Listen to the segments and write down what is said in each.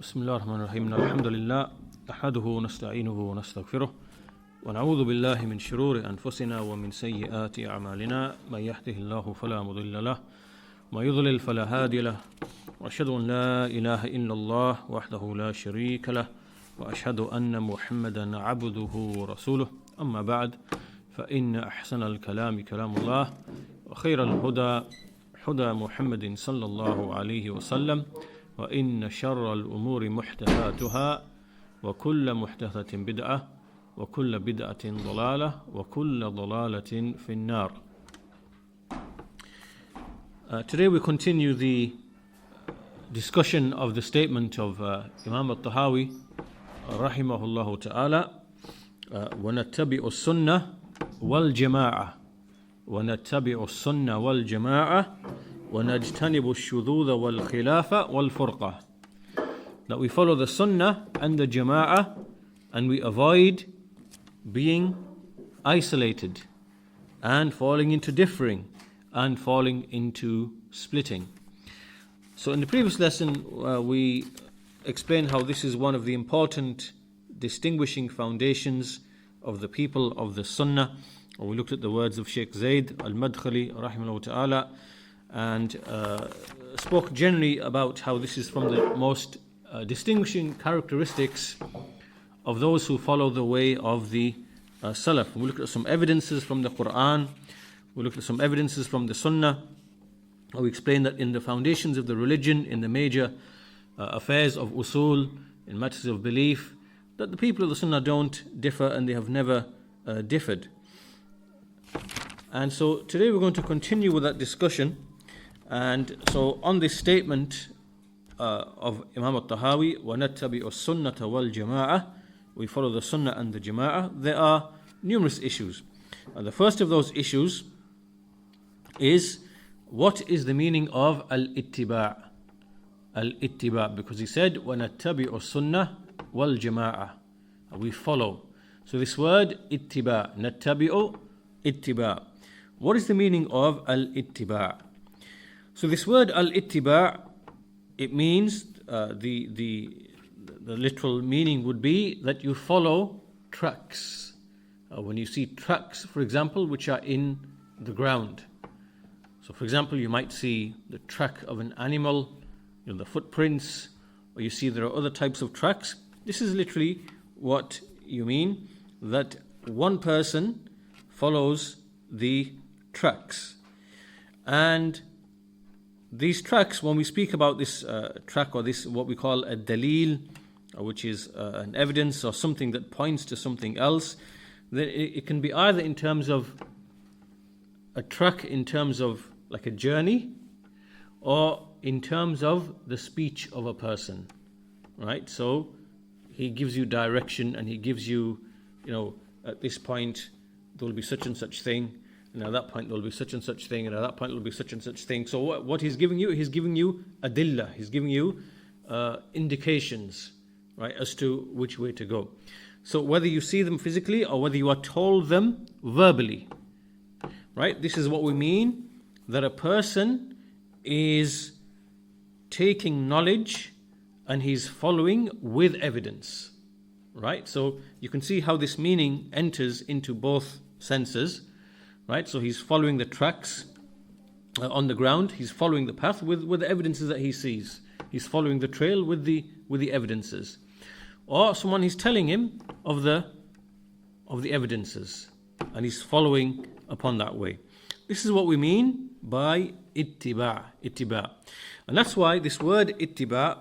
بسم الله الرحمن الرحيم الحمد لله نحمده ونستعينه ونستغفره ونعوذ بالله من شرور أنفسنا ومن سيئات أعمالنا من يهده الله فلا مضل له ومن يضلل فلا هادي له وأشهد أن لا إله إلا الله وحده لا شريك له وأشهد أن محمدا عبده ورسوله أما بعد فإن أحسن الكلام كلام الله وخير الهدى هدى محمد صلى الله عليه وسلم وإن شر الأمور محدثاتها وكل محدثة بدعة وكل بدعة ضلالة وكل ضلالة في النار. Today we continue the discussion of the statement of Imam al-Tahaawiyyah rahimahullah ta'ala وَنَتَّبِعُ السُّنَّةِ وَالْجَمَاعَةِ وَنَتَّبِعُ السُّنَّةِ وَالْجَمَاعَةِ وَنَجْتَنِبُ الشُّذُوذَ وَالْخِلَافَ وَالْفُرْقَةِ. That we follow the sunnah and the jama'ah and we avoid being isolated and falling into differing and falling into splitting. So in the previous lesson we explained how this is one of the important distinguishing foundations of the people of the sunnah. We looked at the words of Sheikh Zayd al-Madkhali rahimahullah ta'ala and spoke generally about how this is from the most distinguishing characteristics of those who follow the way of the Salaf. We looked at some evidences from the Quran, we looked at some evidences from the Sunnah. We explained that in the foundations of the religion, in the major affairs of usul, in matters of belief, that the people of the Sunnah don't differ and they have never differed. And so today we're going to continue with that discussion. And so on this statement of Imam al-Tahaawiyyah, وَنَتَّبِعُ السُّنَّةَ وَالْجَمَاعَةِ, we follow the Sunnah and the Jama'ah, there are numerous issues. And the first of those issues is, what is the meaning of al-ittiba'? Al-ittiba', because he said, وَنَتَّبِعُ السُّنَّةَ وَالْجَمَاعَةِ, we follow. So this word, ittiba', nattabi'u, ittiba'. What is the meaning of al-ittiba'? So this word al-ittiba', it means, the literal meaning would be that you follow tracks. When you see tracks, for example, which are in the ground. So for example, you might see the track of an animal, the footprints, or you see there are other types of tracks. This is literally what you mean, that one person follows the tracks. And these tracks, when we speak about this track or this what we call a dalil, which is an evidence or something that points to something else, then it can be either in terms of a track, in terms of like a journey, or in terms of the speech of a person, right? So he gives you direction and he gives you, at this point there will be such and such thing, and at that point there will be such and such thing, and at that point there will be such and such thing. So what he's giving you adillah, he's giving you indications, right, as to which way to go. So whether you see them physically or whether you are told them verbally, right, this is what we mean, that a person is taking knowledge and he's following with evidence, right? So you can see how this meaning enters into both senses, right? So he's following the tracks on the ground, he's following the path with the evidences that he sees. He's following the trail with the evidences. Or someone is telling him of the evidences and he's following upon that way. This is what we mean by ittiba'. And that's why this word ittiba',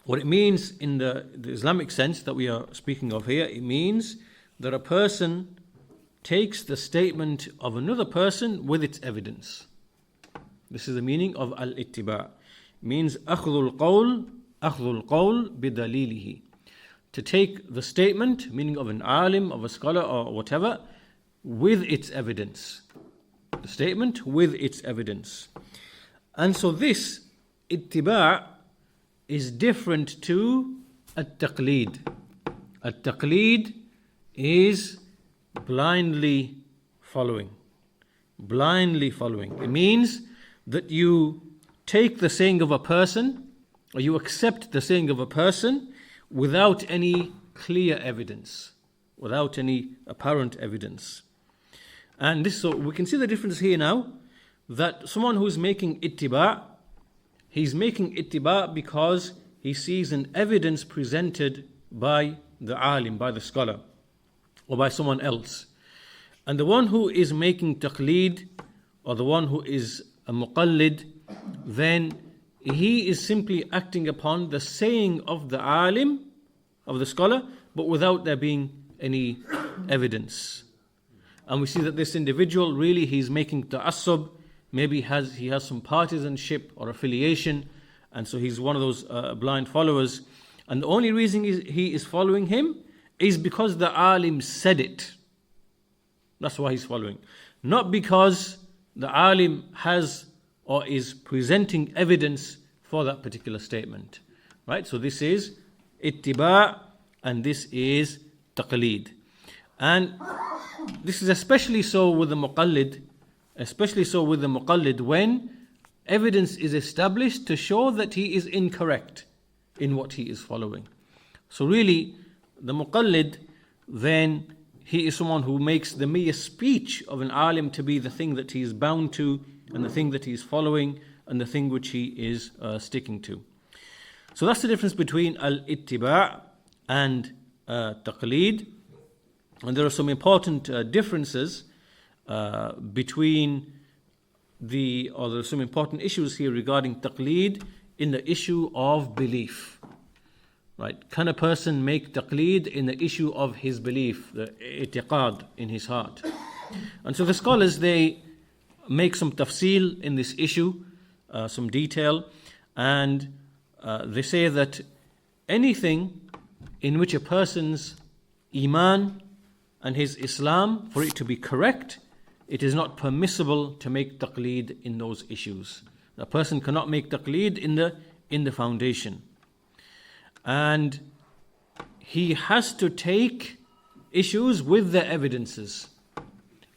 what it means in the Islamic sense that we are speaking of here, it means that a person takes the statement of another person with its evidence. This is the meaning of al-ittiba'. It means أخذ القول بدليله. To take the statement, meaning of an alim, of a scholar or whatever, with its evidence. The statement with its evidence. And so this ittiba' is different to at-taqleed. At-taqleed is blindly following. It means that you take the saying of a person or you accept the saying of a person without any clear evidence, without any apparent evidence. And this, so we can see the difference here now, that someone who's making ittiba', he's making ittiba' because he sees an evidence presented by the alim, by the scholar, or by someone else. And the one who is making taqleed, or the one who is a muqallid, then he is simply acting upon the saying of the alim, of the scholar, but without there being any evidence. And we see that this individual, really, he's making ta'assub. Maybe he has some partisanship or affiliation, and so he's one of those blind followers. And the only reason he is following him is because the alim said it. That's why he's following. Not because the alim has or is presenting evidence for that particular statement. Right? So this is ittiba' and this is taqleed. And this is especially so with the muqallid, when evidence is established to show that he is incorrect in what he is following. So really, the muqallid, then he is someone who makes the mere speech of an alim to be the thing that he is bound to, and the thing that he is following, and the thing which he is sticking to. So that's the difference between al-ittiba' and taqleed. And there are some important differences between there are some important issues here regarding taqleed in the issue of belief. Right? Can a person make taqleed in the issue of his belief, the i'tiqad in his heart? And so the scholars, they make some tafsil in this issue, some detail, and they say that anything in which a person's iman and his Islam, for it to be correct, it is not permissible to make taqleed in those issues. A person cannot make taqleed in the foundation. And he has to take issues with the evidences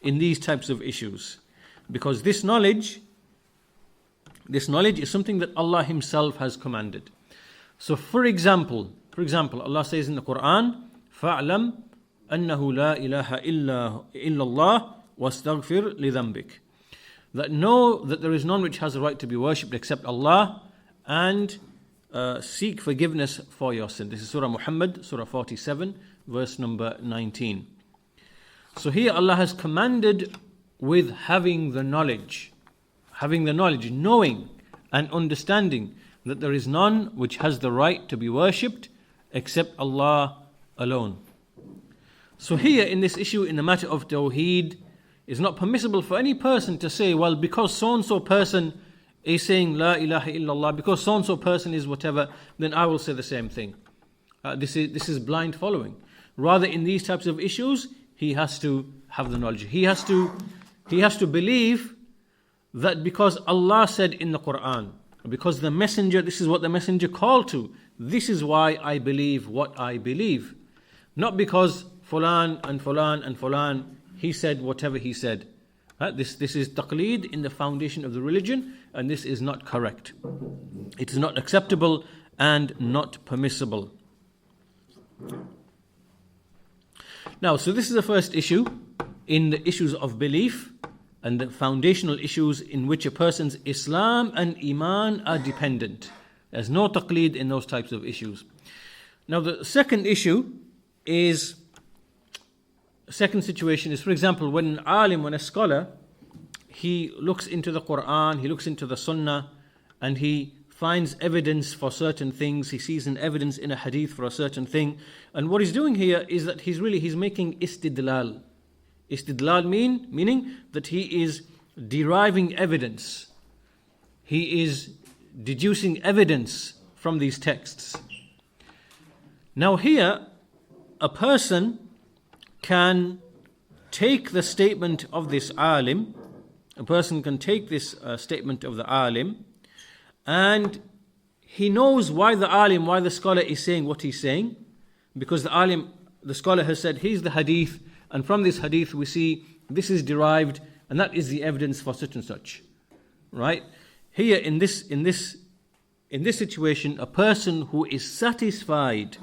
in these types of issues. Because this knowledge is something that Allah Himself has commanded. So for example, Allah says in the Quran, فَاعْلَمْ أَنَّهُ لَا إِلَهَ إِلَّا اللَّهُ وَاسْتَغْفِرْ لِذَنْبِكَ. That know that there is none which has a right to be worshipped except Allah, and seek forgiveness for your sin. This is Surah Muhammad, Surah 47, verse number 19. So here Allah has commanded with having the knowledge, knowing and understanding that there is none which has the right to be worshipped except Allah alone. So here in this issue, in the matter of Tawheed, it's not permissible for any person to say, well, because so-and-so person is saying La ilaha illallah, because so-and-so person is whatever, then I will say the same thing. This is blind following. Rather, in these types of issues, he has to have the knowledge. He has to believe that because Allah said in the Quran, because the messenger, this is what the messenger called to, this is why I believe what I believe. Not because Fulan and Fulan and Fulan, he said whatever he said. This is taqleed in the foundation of the religion, and this is not correct. It is not acceptable and not permissible. Now, so this is the first issue in the issues of belief and the foundational issues in which a person's Islam and Iman are dependent. There's no taqleed in those types of issues. Now, the second situation is, for example, when an alim, when a scholar, he looks into the Quran, he looks into the Sunnah, and he finds evidence for certain things. He sees an evidence in a hadith for a certain thing. And what he's doing here is that he's making istidlal. Istidlal meaning that he is deriving evidence. He is deducing evidence from these texts. Now here, a person can take the statement of this alim, statement of the alim, and he knows why the scholar is saying what he's saying, because the scholar has said, here's the hadith, and from this hadith we see this is derived, and that is the evidence for such and such. Right? Here in this in this situation, a person who is satisfied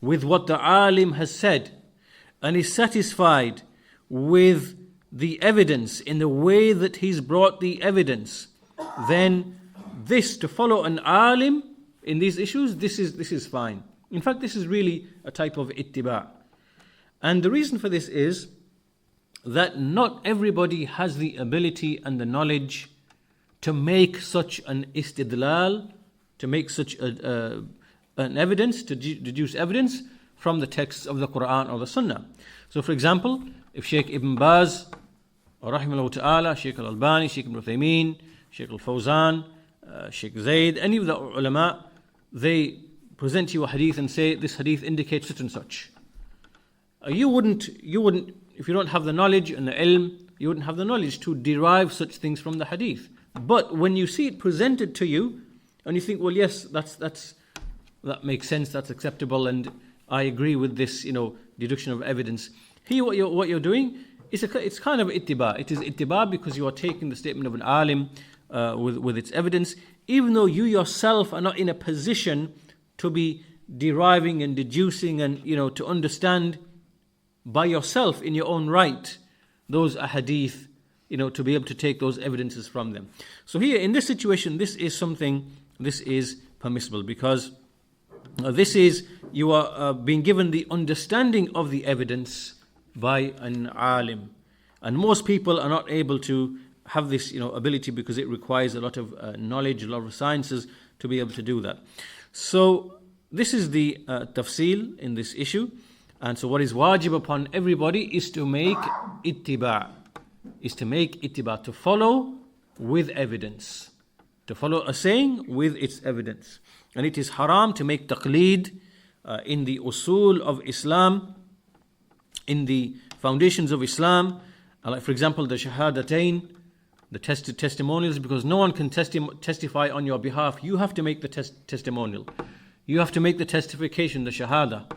with what the alim has said and is satisfied with the evidence in the way that he's brought the evidence, then this, to follow an alim in these issues, this is fine. In fact, this is really a type of ittiba'. And the reason for this is that not everybody has the ability and the knowledge to make such an istidlal, to make such an evidence, to deduce evidence from the texts of the Quran or the Sunnah. So for example, if Shaykh Ibn Baz, rahimahullah ta'ala, Shaykh al-Albani, Shaykh Ibn Uthaymeen, Shaykh al-Fawzan, Shaykh Zayd, any of the ulama, they present you a hadith and say this hadith indicates such and such. You wouldn't, if you don't have the knowledge and the ilm, you wouldn't have the knowledge to derive such things from the hadith. But when you see it presented to you, and you think, well, yes, that makes sense, that's acceptable, and I agree with this, deduction of evidence. Here, what you're doing is it's kind of ittiba. It is ittiba because you are taking the statement of an alim with its evidence, even though you yourself are not in a position to be deriving and deducing and to understand by yourself in your own right those ahadith, to be able to take those evidences from them. So here in this situation, this is permissible because you are being given the understanding of the evidence by an alim, and most people are not able to have this ability because it requires a lot of knowledge, a lot of sciences to be able to do that. So this is the tafsil in this issue. And so what is wajib upon everybody is to make ittiba', to follow with evidence, to follow a saying with its evidence. And it is haram to make taqleed in the usul of Islam, in the foundations of Islam, like for example the shahadatain, the testimonials, because no one can testify on your behalf. You have to make the testimonial. You have to make the testification, the shahada.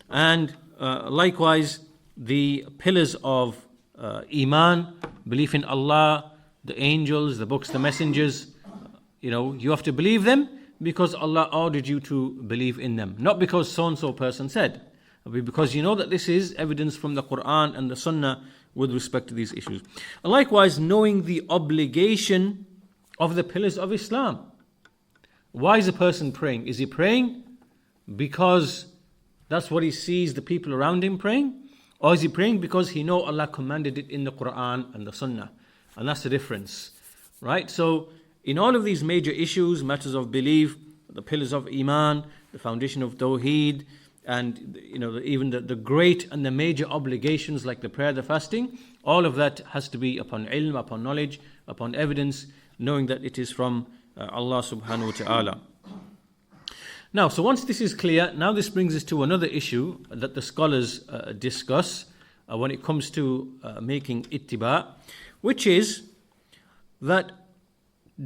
And likewise, the pillars of Iman, belief in Allah, the angels, the books, the messengers, you have to believe them because Allah ordered you to believe in them. Not because so-and-so person said, but because you know that this is evidence from the Quran and the Sunnah with respect to these issues. And likewise, knowing the obligation of the pillars of Islam. Why is a person praying? Is he praying because that's what he sees the people around him praying? Or is he praying because he knows Allah commanded it in the Quran and the Sunnah? And that's the difference, right? So in all of these major issues, matters of belief, the pillars of Iman, the foundation of Tawheed, and even the great and the major obligations like the prayer, the fasting, all of that has to be upon ilm, upon knowledge, upon evidence, knowing that it is from Allah subhanahu wa ta'ala. Now, so once this is clear, now this brings us to another issue that the scholars discuss when it comes to making ittiba', which is that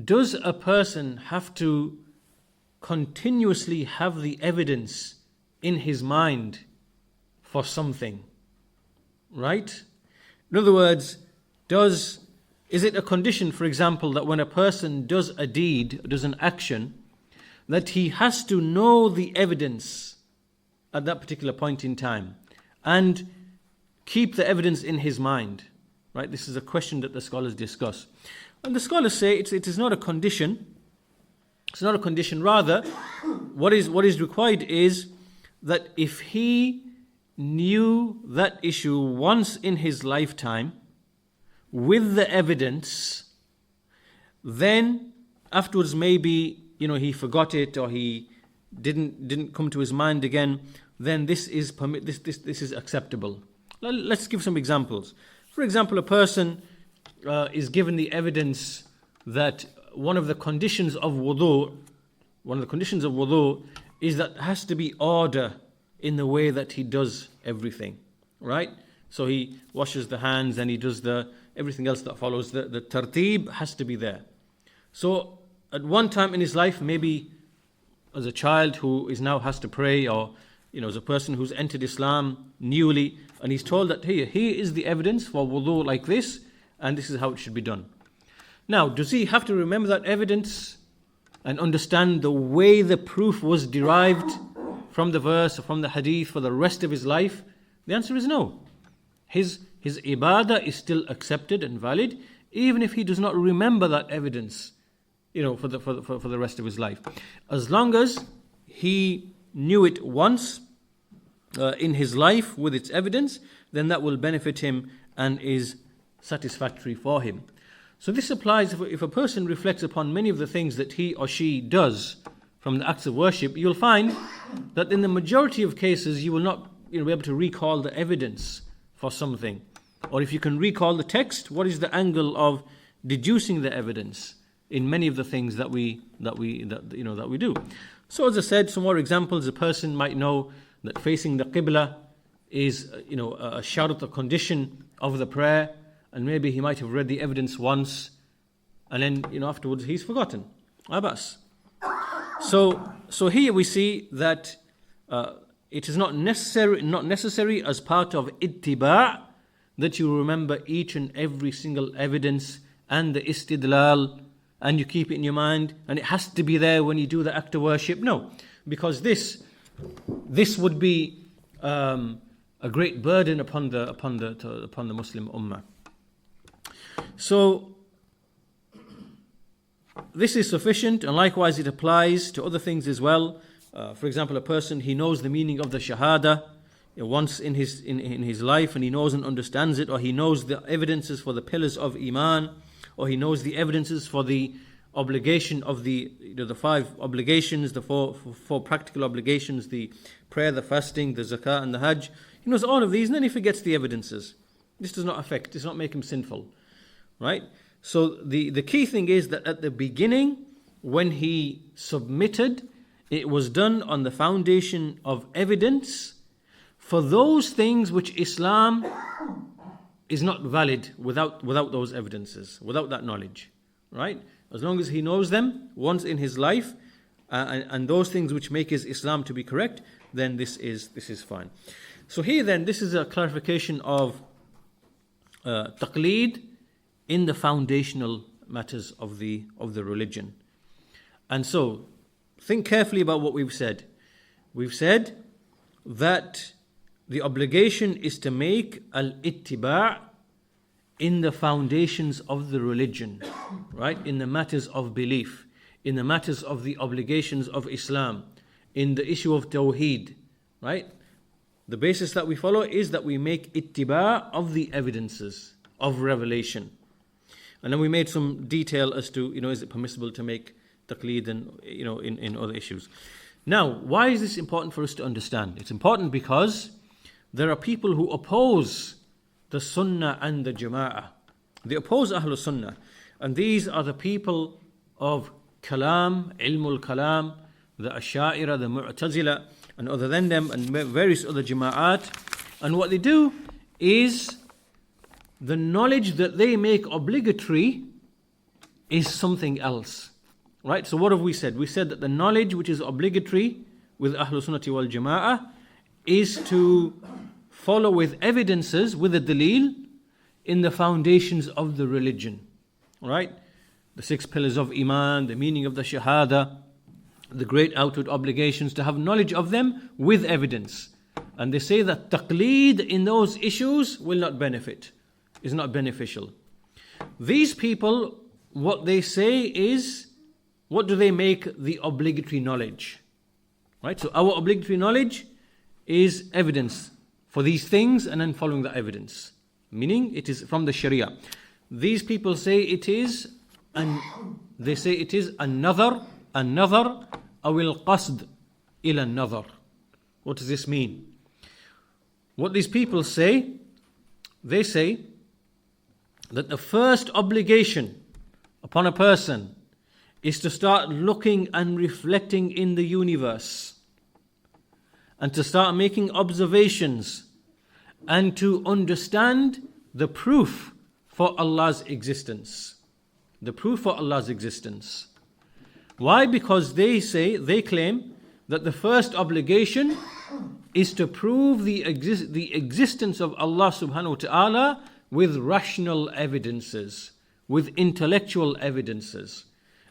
does a person have to continuously have the evidence in his mind for something, right? In other words, is it a condition, for example, that when a person does a deed, does an action, that he has to know the evidence at that particular point in time and keep the evidence in his mind, right? This is a question that the scholars discuss. And the scholars say it is not a condition. It's not a condition. Rather, what is required is that if he knew that issue once in his lifetime with the evidence, then afterwards maybe he forgot it or he didn't come to his mind again, then this is acceptable. Let's give some examples. For example, a person is given the evidence that one of the conditions of wudu is that it has to be order in the way that he does everything, right? So he washes the hands and he does everything else that follows. The tartib has to be there. So at one time in his life, maybe as a child who now has to pray, or as a person who's entered Islam newly, and he's told that here is the evidence for wudu like this, and this is how it should be done. Now, does he have to remember that evidence and understand the way the proof was derived from the verse or from the hadith for the rest of his life? The answer is no. His ibadah is still accepted and valid, even if he does not remember that evidence, for the rest of his life. As long as he knew it once in his life with its evidence, then that will benefit him and is satisfactory for him. So this applies if a person reflects upon many of the things that he or she does from the acts of worship. You'll find that in the majority of cases you will not be able to recall the evidence for something, or if you can recall the text, what is the angle of deducing the evidence in many of the things that we do. So as I said, some more examples. A person might know that facing the Qibla is a shart, a condition of the prayer, and maybe he might have read the evidence once, and then afterwards he's forgotten. Abbas. So here we see that it is not necessary as part of ittiba' that you remember each and every single evidence and the istidlal, and you keep it in your mind, and it has to be there when you do the act of worship. No, because this would be a great burden upon the Muslim ummah. So this is sufficient, and likewise it applies to other things as well. For example, a person, he knows the meaning of the shahada once in his life, and he knows and understands it, or he knows the evidences for the pillars of iman, or he knows the evidences for the obligation of the 5 obligations, the four practical obligations, the prayer, the fasting, the zakah, and the hajj. He knows all of these, and then he forgets the evidences. This does not make him sinful, right? So the key thing is that at the beginning, when he submitted, it was done on the foundation of evidence for those things which Islam is not valid without those evidences, without that knowledge, right? As long as he knows them once in his life, and those things which make his Islam to be correct, then this is fine. So here then, this is a clarification of taqleed in the foundational matters of the religion. And so, think carefully about what we've said. We've said that the obligation is to make al-ittiba' in the foundations of the religion, right? In the matters of belief, in the matters of the obligations of Islam, in the issue of tawheed, right? The basis that we follow is that we make ittiba' of the evidences of revelation. And then we made some detail as to, is it permissible to make taqleed and, in other issues. Now, why is this important for us to understand? It's important because there are people who oppose the Sunnah and the Jama'ah. They oppose Ahlul Sunnah. And these are the people of Kalam, Ilmul Kalam, the Asha'ira, the Mu'tazila, and other than them, and various other Jama'at. And what they do is the knowledge that they make obligatory is something else. Right? So what have we said? We said that the knowledge which is obligatory with Ahlul Sunnati wal Jama'ah is to follow with evidences, with a dalil, in the foundations of the religion. Right? The 6 pillars of Iman, the meaning of the Shahada, the great outward obligations, to have knowledge of them with evidence. And they say that taqleed in those issues will not benefit, is not beneficial. These people, what they say is, what do they make the obligatory knowledge? Right? So our obligatory knowledge is evidence for these things, and then following the evidence. Meaning it is from the Sharia. These people say it is another awil qasd ila another. What does this mean? What these people say, they say that the first obligation upon a person is to start looking and reflecting in the universe, and to start making observations, and to understand the proof for Allah's existence. The proof for Allah's existence. Why? Because they claim that the first obligation is to prove the existence of Allah subhanahu wa ta'ala with rational evidences, with intellectual evidences.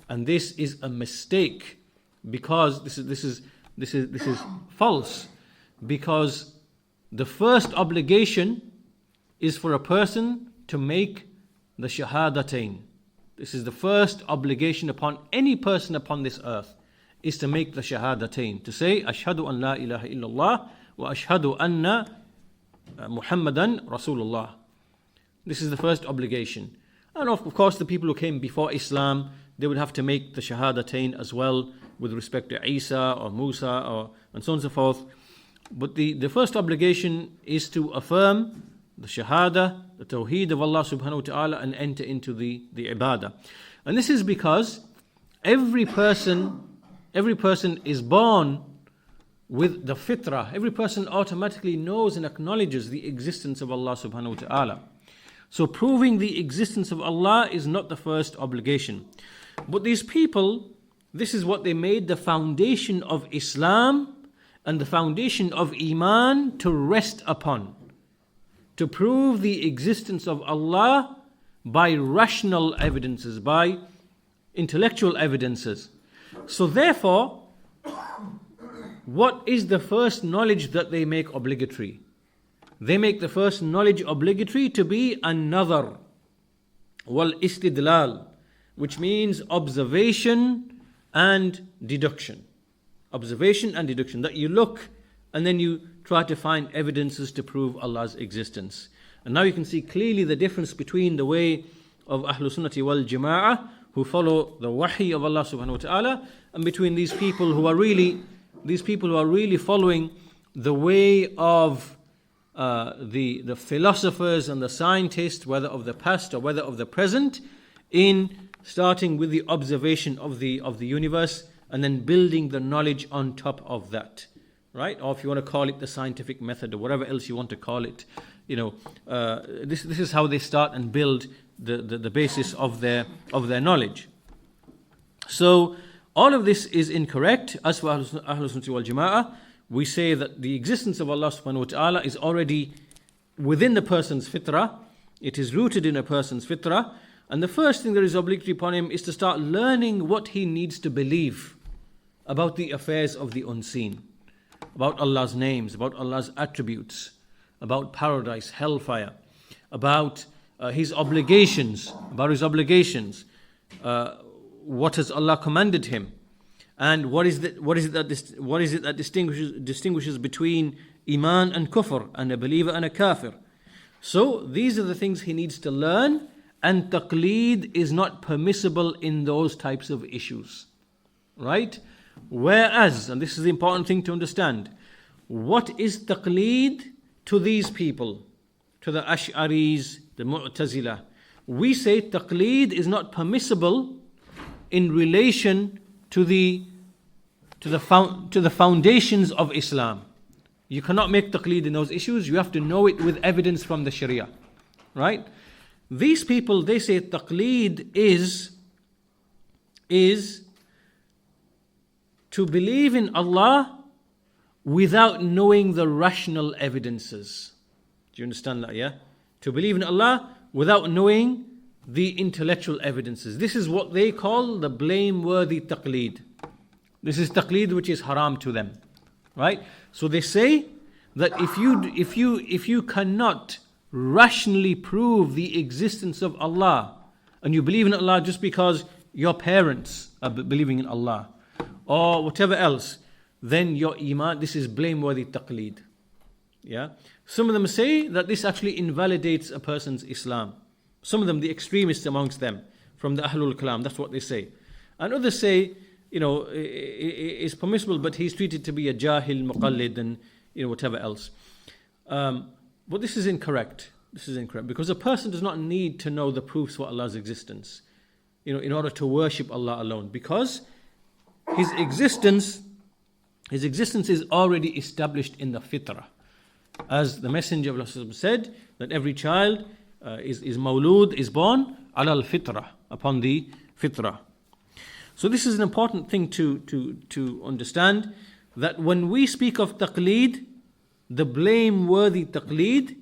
And this is a mistake, because this is false. Because the first obligation is for a person to make the shahadatain. This is the first obligation upon any person upon this earth, is to make the shahadatain, to say ashhadu an la ilaha illallah wa ashhadu anna Muhammadan Rasulullah. This is the first obligation. And of course the people who came before Islam, they would have to make the shahadatain as well with respect to Isa or Musa and so on and so forth. But the first obligation is to affirm the shahada, the tawheed of Allah subhanahu wa ta'ala, and enter into the ibadah. And this is because every person is born with the fitrah. Every person automatically knows and acknowledges the existence of Allah subhanahu wa ta'ala. So proving the existence of Allah is not the first obligation. But these people, this is what they made the foundation of Islam and the foundation of Iman to rest upon. To prove the existence of Allah by rational evidences, by intellectual evidences. So therefore, what is the first knowledge that they make obligatory? They make the first knowledge obligatory to be an-nadhar wal istidlal, which means observation and deduction. Observation and deduction, that you look and then you try to find evidences to prove Allah's existence. And now you can see clearly the difference between the way of Ahlul Sunnati wal Jama'ah, who follow the wahi of Allah subhanahu wa ta'ala, and between these people who are really following the way of the philosophers and the scientists, whether of the past or whether of the present, in starting with the observation of the universe and then building the knowledge on top of that, right? Or if you want to call it the scientific method or whatever else you want to call it, this is how they start and build the basis of their knowledge. So all of this is incorrect. As for Ahlul Sunnah wal Jama'ah, we say that the existence of Allah subhanahu wa ta'ala is already within the person's fitrah. It is rooted in a person's fitrah. And the first thing that is obligatory upon him is to start learning what he needs to believe about the affairs of the unseen, about Allah's names, about Allah's attributes, about paradise, hellfire, about his obligations, what has Allah commanded him, and what is it that distinguishes between iman and kufr, and a believer and a kafir. So these are the things he needs to learn, and taqleed is not permissible in those types of issues, right? Whereas, and this is the important thing to understand, what is taqleed to these people, to the Ash'aris, the Mu'tazila? We say taqleed is not permissible in relation to the foundations of Islam. You cannot make taqleed in those issues. You have to know it with evidence from the Sharia, right? These people, they say taqleed is to believe in Allah without knowing the rational evidences. Do you understand that, yeah? To believe in Allah without knowing the intellectual evidences. This is what they call the blameworthy taqleed. This is taqleed which is haram to them, right? So they say that if you cannot rationally prove the existence of Allah, and you believe in Allah just because your parents are believing in Allah, or whatever else, then your iman, this is blameworthy taqleed. Yeah? Some of them say that this actually invalidates a person's Islam. Some of them, the extremists amongst them, from the Ahlul Kalam, that's what they say. And others say, it's permissible, but he's treated to be a jahil, muqallid, and whatever else. But this is incorrect. This is incorrect, because a person does not need to know the proofs for Allah's existence, in order to worship Allah alone, because his existence is already established in the fitrah. As the Messenger of Allah said, that every child is mawlud, is born ala al-fitrah, upon the fitrah. So this is an important thing to understand, that when we speak of taqleed, the blameworthy taqleed,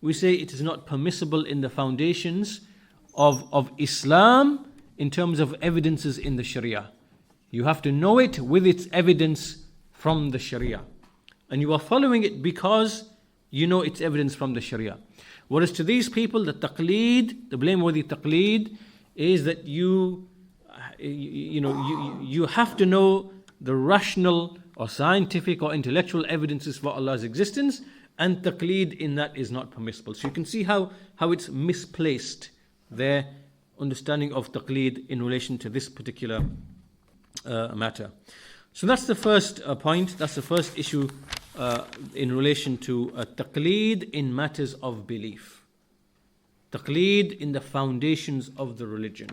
we say it is not permissible in the foundations of Islam in terms of evidences in the Sharia. You have to know it with its evidence from the Sharia. And you are following it because you know its evidence from the Sharia. Whereas to these people, the taqleed, the blameworthy taqleed, is that you have to know the rational or scientific or intellectual evidences for Allah's existence, and taqleed in that is not permissible. So you can see how it's misplaced, their understanding of taqleed in relation to this particular matter. So that's the first point, that's the first issue in relation to taqleed in matters of belief. Taqleed in the foundations of the religion.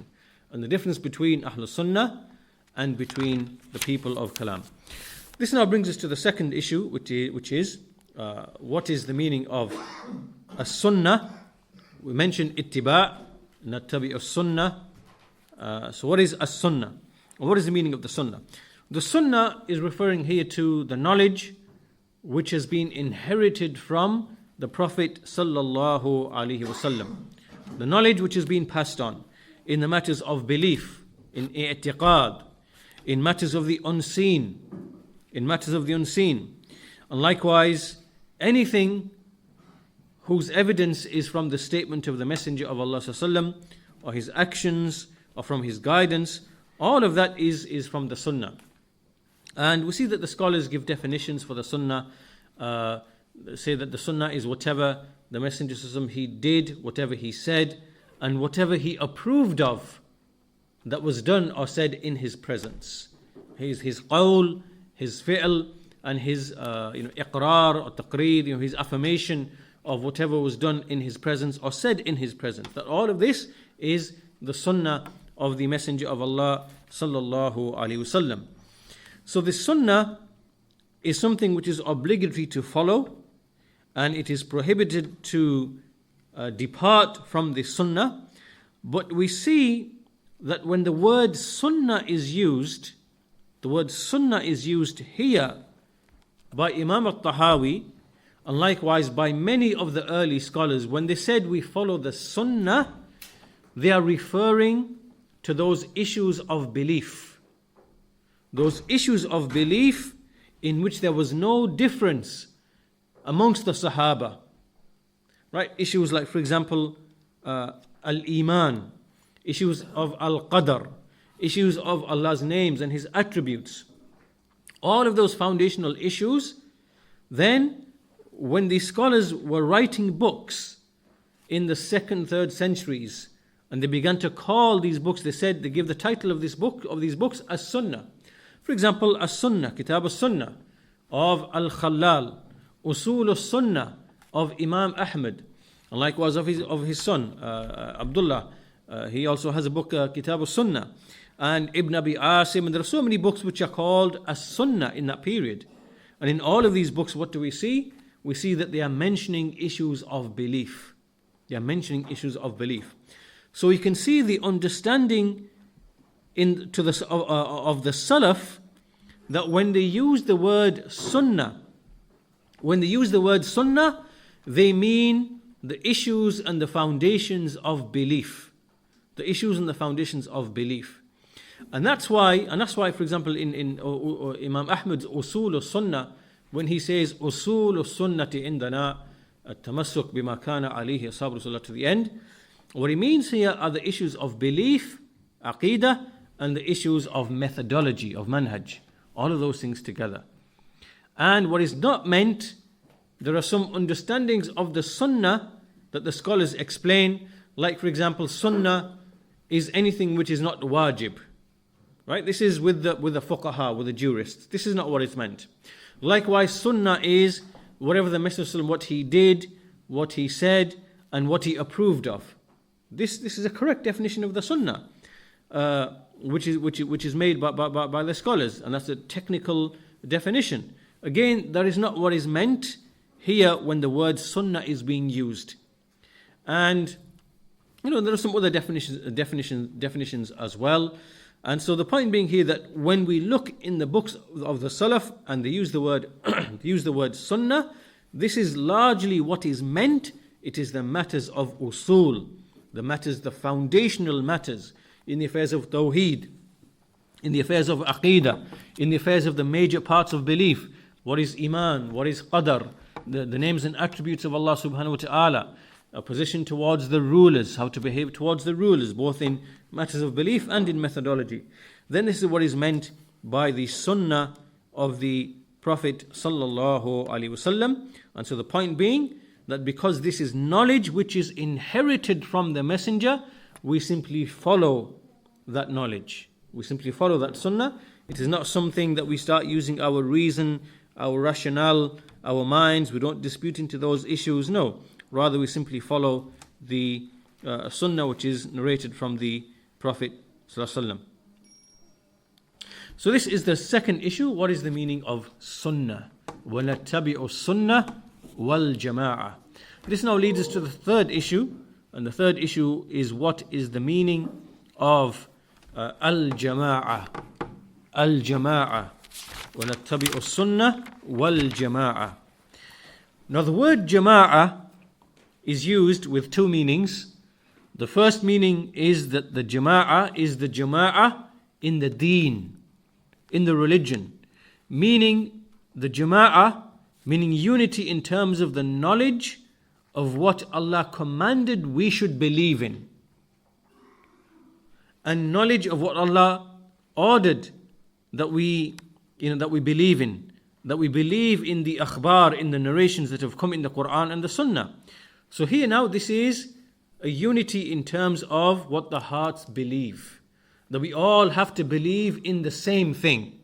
And the difference between Ahlul Sunnah and between the people of Kalam. This now brings us to the second issue, which is what is the meaning of as-sunnah. We mentioned ittiba', nattabi' as-sunnah. So what is as-sunnah? What is the meaning of the sunnah? The sunnah is referring here to the knowledge which has been inherited from the Prophet sallallahu alaihi wasallam. The knowledge which has been passed on in the matters of belief, in i'tiqad, in matters of the unseen, and likewise anything whose evidence is from the statement of the Messenger of Allah sallallahu alaihi wasallam, or his actions, or from his guidance. All of that is from the sunnah. And we see that the scholars give definitions for the sunnah, say that the sunnah is whatever the Messenger sallallahu alaihi wasallam he did, whatever he said, and whatever he approved of that was done or said in his presence. His qawl, his fi'l, and his iqrar or taqreed, his affirmation of whatever was done in his presence or said in his presence. That all of this is the sunnah of the Messenger of Allah sallallahu alaihi wasallam. So the sunnah is something which is obligatory to follow, and it is prohibited to depart from the sunnah. But we see that when the word sunnah is used, the word sunnah is used here by Imam al-Tahaawiyyah, and likewise by many of the early scholars. When they said we follow the sunnah, they are referring to those issues of belief. Those issues of belief in which there was no difference amongst the Sahaba. Right? Issues like, for example, al-Iman, issues of al-Qadr, issues of Allah's names and His attributes. All of those foundational issues, then when the scholars were writing books in the 2nd, 3rd centuries, and they began to call these books, they give the title of these books as-Sunnah. For example, as-Sunnah, Kitab as-Sunnah of Al-Khallal, Usul as-Sunnah of Imam Ahmad, and likewise of his son Abdullah. He also has a book, Kitab as-Sunnah, and Ibn Abi Asim, and there are so many books which are called as-Sunnah in that period. And in all of these books, what do we see? We see that they are mentioning issues of belief. They are mentioning issues of belief. So you can see the understanding of the Salaf, that when they use the word sunnah, they mean the issues and the foundations of belief. The issues and the foundations of belief. And that's why, for example, in Imam Ahmad's Usul al-Sunnah, when he says Usul al-Sunnati indana at-tamassuk bima kana alayhi ashabu Rasulullah to the end, what he means here are the issues of belief, Aqeedah, and the issues of methodology, of manhaj. All of those things together. And what is not meant, there are some understandings of the sunnah that the scholars explain, like for example, sunnah is anything which is not wajib. Right? This is with the fuqaha, with the jurists. This is not what it's meant. Likewise, sunnah is whatever the Messenger, what he did, what he said, and what he approved of. This is a correct definition of the sunnah, which is made by the scholars, and that's a technical definition. Again, that is not what is meant here when the word sunnah is being used. And there are some other definitions as well. And so the point being here that when we look in the books of the Salaf and they use the word sunnah, this is largely what is meant. It is the matters of usul, the foundational matters in the affairs of Tawheed, in the affairs of Aqeedah, in the affairs of the major parts of belief. What is Iman? What is Qadr? The names and attributes of Allah subhanahu wa ta'ala. A position towards the rulers, how to behave towards the rulers, both in matters of belief and in methodology. Then this is what is meant by the sunnah of the Prophet sallallahu alaihi wasallam. And so the point being that because this is knowledge which is inherited from the messenger, we simply follow that knowledge. We simply follow that sunnah. It is not something that we start using our reason, our rationale, our minds. We don't dispute into those issues. No. Rather, we simply follow the sunnah which is narrated from the Prophet sallallahu alaihi wasallam. So this is the second issue. What is the meaning of sunnah? وَنَتَّبِعُ السُّنَّةِ وَالْجَمَاعَةِ. This now leads us to the third issue. And the third issue is what is the meaning of al-jama'ah. Al-jama'ah. وَنَتَّبِعُ السُّنَّةِ وَالْجَمَاعَةِ. Now the word jama'ah is used with two meanings. The first meaning is that the jama'ah is the jama'ah in the deen, in the religion, meaning the jama'ah, meaning unity in terms of the knowledge of what Allah commanded we should believe in, and knowledge of what Allah ordered that we believe in, that we believe in the akhbar, in the narrations that have come in the Quran and the Sunnah. So here now this is a unity in terms of what the hearts believe, that we all have to believe in the same thing.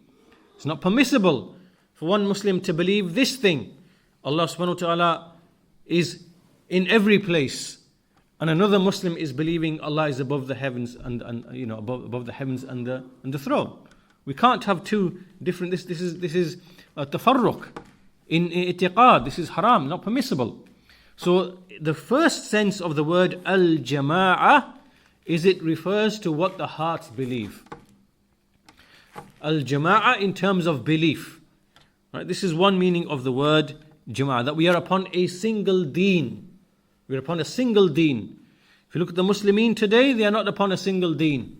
It's not permissible for one Muslim to believe this thing. Allah subhanahu wa ta'ala is in every place, and another Muslim is believing Allah is above the heavens and above the heavens and the throne. We can't have two different. This is tafarruq in i'tiqad. This is haram, not permissible. So the first sense of the word al-jama'ah is it refers to what the hearts believe. Al-jama'ah in terms of belief. Right? This is one meaning of the word jama'ah, that we are upon a single deen. We are upon a single deen. If you look at the Muslimin today, they are not upon a single deen.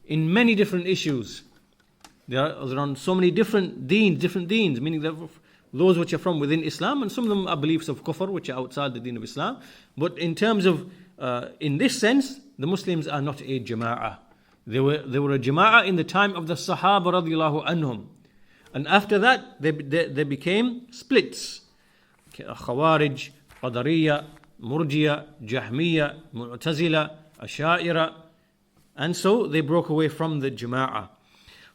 In many different issues. They are on so many different deens, meaning that those which are from within Islam, and some of them are beliefs of kufr, which are outside the deen of Islam. But in terms of, in this sense, the Muslims are not a jama'ah. They were a jama'ah in the time of the Sahaba radiallahu anhum. And after that, they became splits. Khawarij, Qadariyya, Murjiya, Jahmiya, Mu'tazila, Asha'ira. And so they broke away from the jama'ah.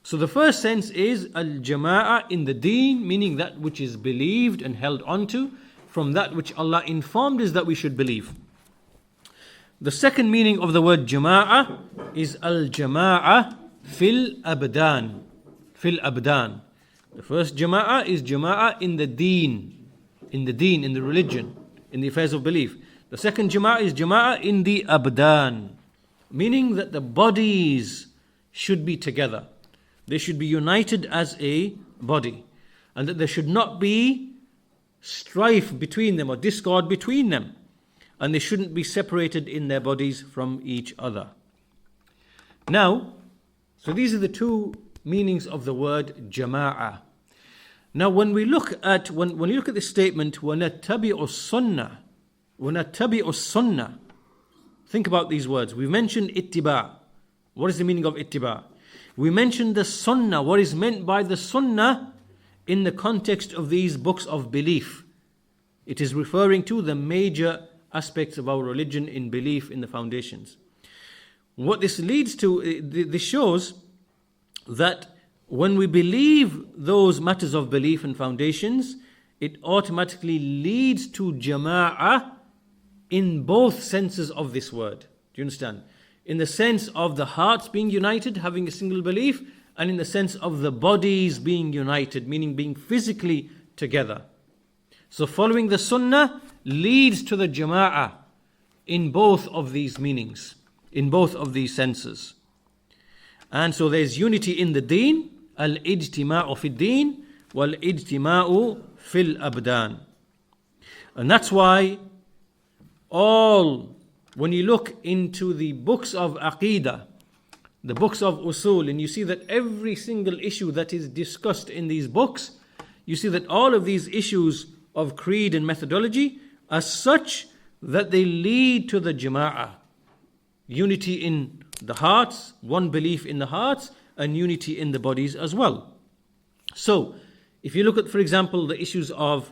So the first sense is al-jama'ah in the deen, meaning that which is believed and held onto from that which Allah informed us that we should believe. The second meaning of the word jama'ah is al-jama'ah fil abdan. Fil abdan. The first jama'ah is jama'ah in the deen, in the religion, in the affairs of belief. The second jama'ah is jama'ah in the abdan, meaning that the bodies should be together. They should be united as a body, and that there should not be strife between them or discord between them, and they shouldn't be separated in their bodies from each other. Now, so these are the two meanings of the word jama'ah. Now, when we look at this statement, وَنَتَّبِعُ السُّنَّةِ, وَنَتَّبِعُ السُّنَّةِ, think about these words. We mentioned ittiba. What is the meaning of ittiba? We mentioned the sunnah, what is meant by the sunnah in the context of these books of belief. It is referring to the major aspects of our religion in belief, in the foundations. What this leads to, this shows that when we believe those matters of belief and foundations, it automatically leads to jama'ah in both senses of this word. Do you understand? In the sense of the hearts being united, having a single belief, and in the sense of the bodies being united, meaning being physically together. So following the sunnah leads to the jama'ah in both of these meanings, in both of these senses. And so there's unity in the deen, al-ijtima'u fi deen, wal-ijtima'u fil abdan. And that's why when you look into the books of Aqeedah, the books of usul, and you see that every single issue that is discussed in these books, you see that all of these issues of creed and methodology are such that they lead to the jama'ah. Unity in the hearts, one belief in the hearts, and unity in the bodies as well. So, if you look at, for example, the issues of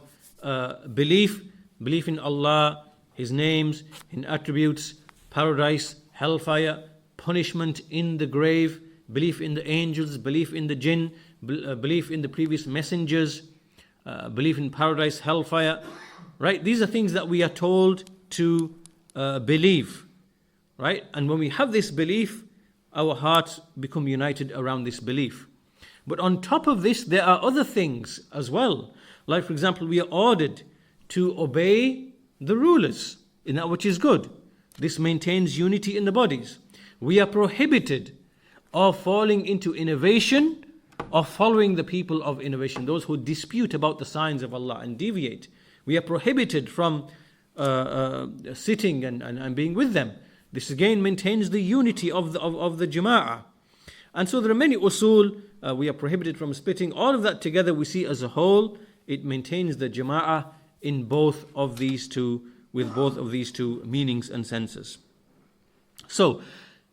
belief in Allah, His names, in attributes, paradise, hellfire, punishment in the grave, belief in the angels, belief in the jinn, belief in the previous messengers, belief in paradise, hellfire, right? These are things that we are told to believe, right? And when we have this belief, our hearts become united around this belief. But on top of this, there are other things as well. Like, for example, we are ordered to obey the rulers in that which is good. This maintains unity in the bodies. We are prohibited of falling into innovation or following the people of innovation, those who dispute about the signs of Allah and deviate. We are prohibited from sitting and being with them. This again maintains the unity of the jama'ah. And so there are many usul. We are prohibited from splitting. All of that together we see as a whole, it maintains the jama'ah in both of these two, with both of these two meanings and senses. So,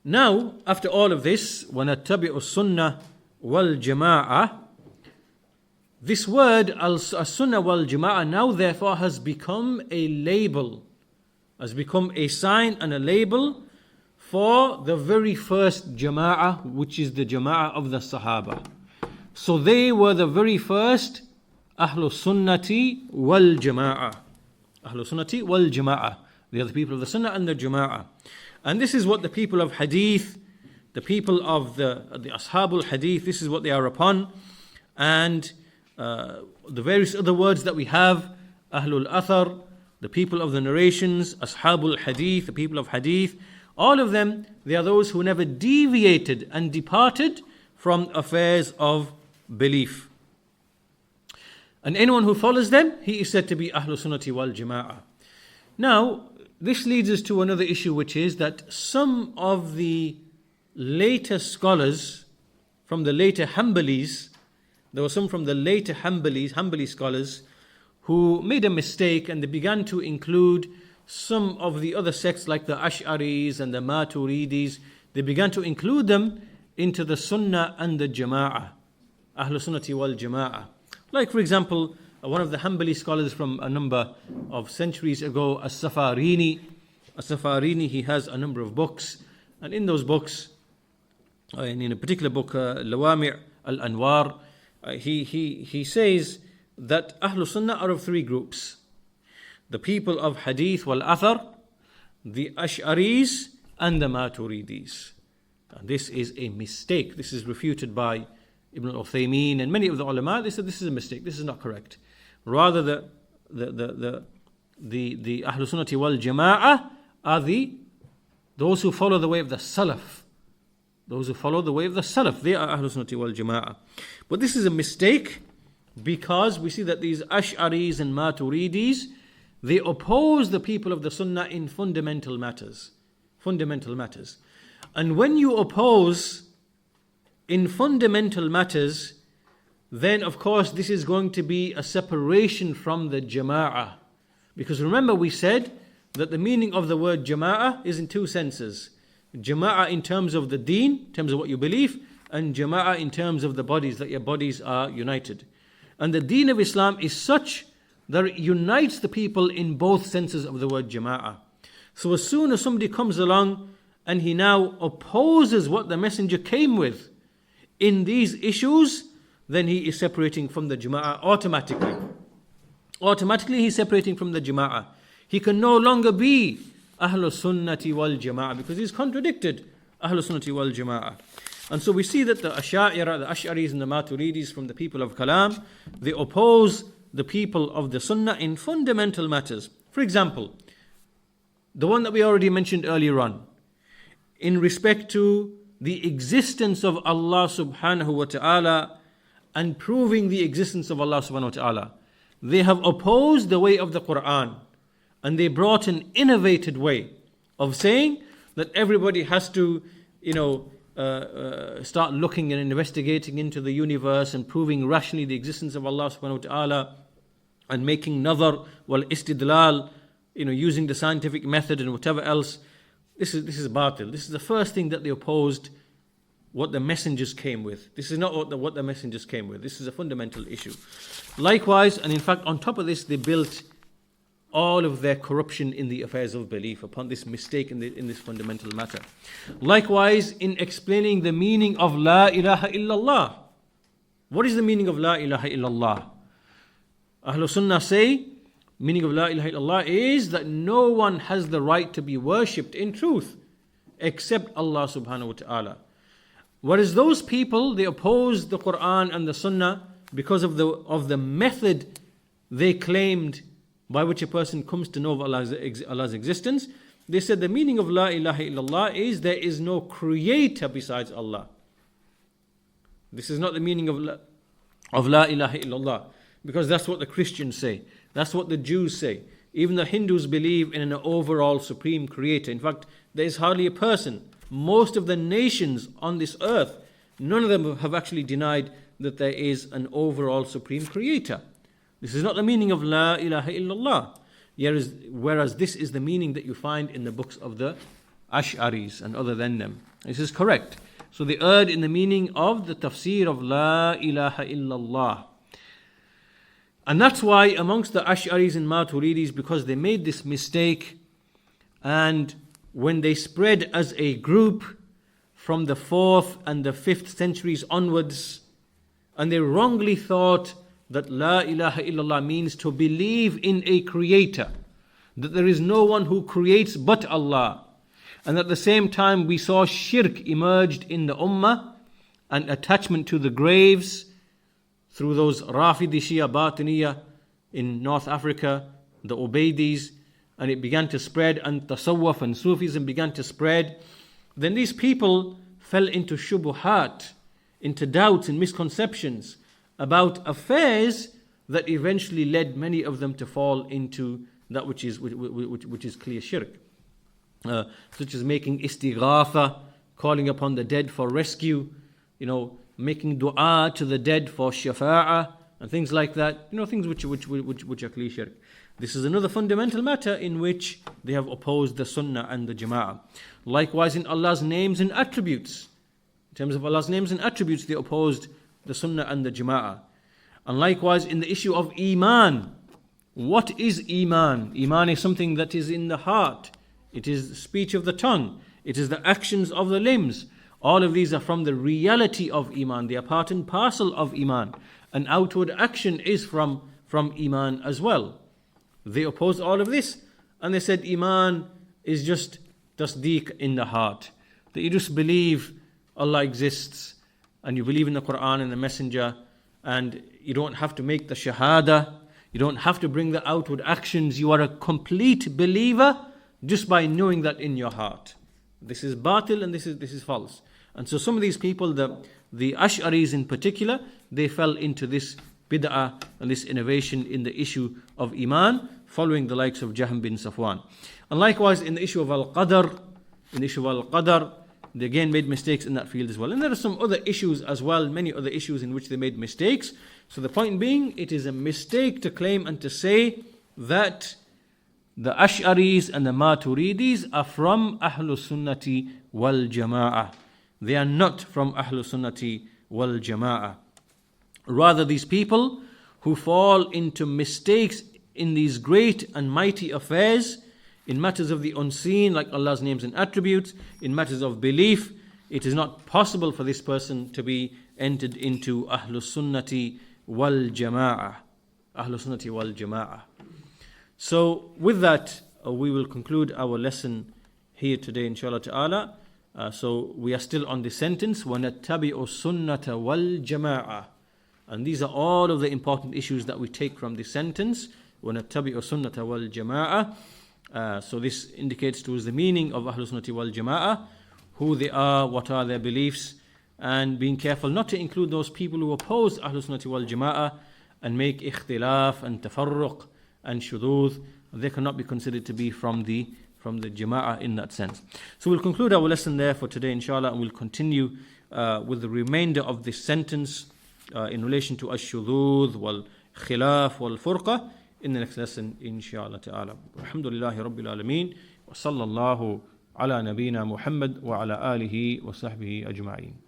now, after all of this, وَنَتَّبِعُ السُّنَّةِ وَالْجَمَاعَةِ, this word, as-sunnah wal-jama'ah, now therefore has become a label, has become a sign and a label for the very first jama'ah, which is the jama'ah of the Sahaba. So they were the very first Ahlul Sunnati wal Jama'ah. Ahlul Sunnati wal Jama'ah. They are the people of the Sunnah and the Jama'ah. And this is what the people of Hadith, the people of the Ashabul Hadith, this is what they are upon. And the various other words that we have, Ahlul Athar, the people of the narrations, Ashabul Hadith, the people of Hadith, all of them, they are those who never deviated and departed from affairs of belief. And anyone who follows them, he is said to be Ahlul Sunnati wal Jama'ah. Now, this leads us to another issue, which is that some of the later scholars from the later Hanbalis, there were some from the later Hanbali scholars, who made a mistake and they began to include some of the other sects like the Ash'aris and the Maturidis. They began to include them into the Sunnah and the Jama'ah, Ahlul Sunnati wal Jama'ah. Like, for example, one of the Hanbali scholars from a number of centuries ago, As-Safarini, he has a number of books, and in those books, and in a particular book, Lawami' al-Anwar, he says that Ahlul Sunnah are of three groups: the people of Hadith wal Athar, the Ash'aris, and the Maturidis. And this is a mistake. This is refuted by Ibn al-Uthaymeen and many of the ulama. They said this is a mistake. This is not correct. Rather, the Ahlul Sunnati wal Jama'ah are those who follow the way of the Salaf. Those who follow the way of the Salaf, they are Ahlul Sunnati wal Jama'ah. But this is a mistake because we see that these Ash'aris and Maturidis, they oppose the people of the Sunnah in fundamental matters. Fundamental matters. And when you oppose in fundamental matters, then of course this is going to be a separation from the Jama'ah. Because remember we said that the meaning of the word Jama'ah is in two senses. Jama'ah in terms of the deen, in terms of what you believe, and Jama'ah in terms of the bodies, that your bodies are united. And the deen of Islam is such that it unites the people in both senses of the word Jama'ah. So as soon as somebody comes along and he now opposes what the messenger came with in these issues, then he is separating from the Jama'ah automatically. Automatically he's separating from the Jama'ah. He can no longer be Ahlul Sunnati wal Jama'ah because he's contradicted Ahlul Sunnati wal Jama'ah. And so we see that the Ash'a'ira, the Ash'aris and the Maturidis from the people of Kalam, they oppose the people of the Sunnah in fundamental matters. For example, the one that we already mentioned earlier on, in respect to the existence of Allah subhanahu wa ta'ala and proving the existence of Allah subhanahu wa ta'ala. They have opposed the way of the Quran and they brought an innovated way of saying that everybody has to, start looking and investigating into the universe and proving rationally the existence of Allah subhanahu wa ta'ala and making nadhar wal istidlal, using the scientific method and whatever else, this is batil. This is the first thing that they opposed what the messengers came with. This is not what the messengers came with. This is a fundamental issue. Likewise, and in fact on top of this, they built all of their corruption in the affairs of belief upon this mistake in this fundamental matter. Likewise, in explaining the meaning of La ilaha illallah. What is the meaning of La ilaha illallah? Ahlul Sunnah say, meaning of La ilaha illallah is that no one has the right to be worshipped in truth except Allah subhanahu wa ta'ala. Whereas those people, they oppose the Quran and the Sunnah because of the method they claimed by which a person comes to know of Allah's existence. They said the meaning of La ilaha illallah is there is no creator besides Allah. This is not the meaning of La ilaha illallah, because that's what the Christians say. That's what the Jews say. Even the Hindus believe in an overall supreme creator. In fact, there is hardly a person. Most of the nations on this earth, none of them have actually denied that there is an overall supreme creator. This is not the meaning of La ilaha illallah. Whereas this is the meaning that you find in the books of the Ash'aris and other than them. This is correct. So they erred in the meaning of the tafsir of La ilaha illallah. And that's why amongst the Ash'aris and Maturidis, because they made this mistake, and when they spread as a group from the 4th and the 5th centuries onwards, and they wrongly thought that La ilaha illallah means to believe in a creator, that there is no one who creates but Allah. And at the same time we saw shirk emerged in the ummah and attachment to the graves through those Rafidi Shia Batiniya in North Africa, the Ubaidis, and it began to spread, and Tasawwuf and Sufism began to spread. Then these people fell into shubuhat, into doubts and misconceptions about affairs that eventually led many of them to fall into that which is clear shirk, such as making istighatha, calling upon the dead for rescue, making dua to the dead for shafa'ah, and things like that, things which are clear shirk. This is another fundamental matter in which they have opposed the Sunnah and the Jama'ah. Likewise, in Allah's names and attributes, in terms of Allah's names and attributes, they opposed the Sunnah and the Jama'ah. And likewise, in the issue of Iman, what is Iman? Iman is something that is in the heart. It is the speech of the tongue. It is the actions of the limbs. All of these are from the reality of Iman. They are part and parcel of Iman. And outward action is from Iman as well. They opposed all of this, and they said Iman is just tasdeeq in the heart. That you just believe Allah exists, and you believe in the Quran and the Messenger, and you don't have to make the shahada, you don't have to bring the outward actions. You are a complete believer just by knowing that in your heart. This is batil and this is false. And so some of these people, the Ash'aris in particular, they fell into this bid'ah and this innovation in the issue of Iman, following the likes of Jahm bin Safwan. And likewise in the issue of Al-Qadr, they again made mistakes in that field as well. And there are some other issues as well, many other issues in which they made mistakes. So the point being, it is a mistake to claim and to say that the Ash'aris and the Maturidis are from Ahlul Sunnati wal Jama'ah. They are not from Ahlul Sunnati wal Jama'ah. Rather, these people who fall into mistakes in these great and mighty affairs, in matters of the unseen, like Allah's names and attributes, in matters of belief, it is not possible for this person to be entered into Ahlul Sunnati wal Jama'ah. Ahlul Sunnati wal Jama'ah. So with that, we will conclude our lesson here today, inshallah ta'ala. So we are still on the sentence, وَنَتَّبِعُ السُنَّةَ وَالْجَمَاعَةِ. And these are all of the important issues that we take from this sentence, وَنَتَّبِعُ السُنَّةَ وَالْجَمَاعَةِ. So this indicates to us the meaning of Ahlul Sunnati wal Jama'ah, who they are, what are their beliefs, and being careful not to include those people who oppose Ahlul Sunnati wal Jama'ah and make ikhtilaf and tafarruq and shudud. They cannot be considered to be from the jama'ah in that sense. So we'll conclude our lesson there for today, inshallah, and we'll continue with the remainder of this sentence in relation to ash-shudhudh wal khilaf wal furqa in the next lesson, inshallah ta'ala. Alhamdulillahi Rabbil Alameen, wa sallallahu ala nabiyyina Muhammad wa ala alihi wa sahbihi ajma'in.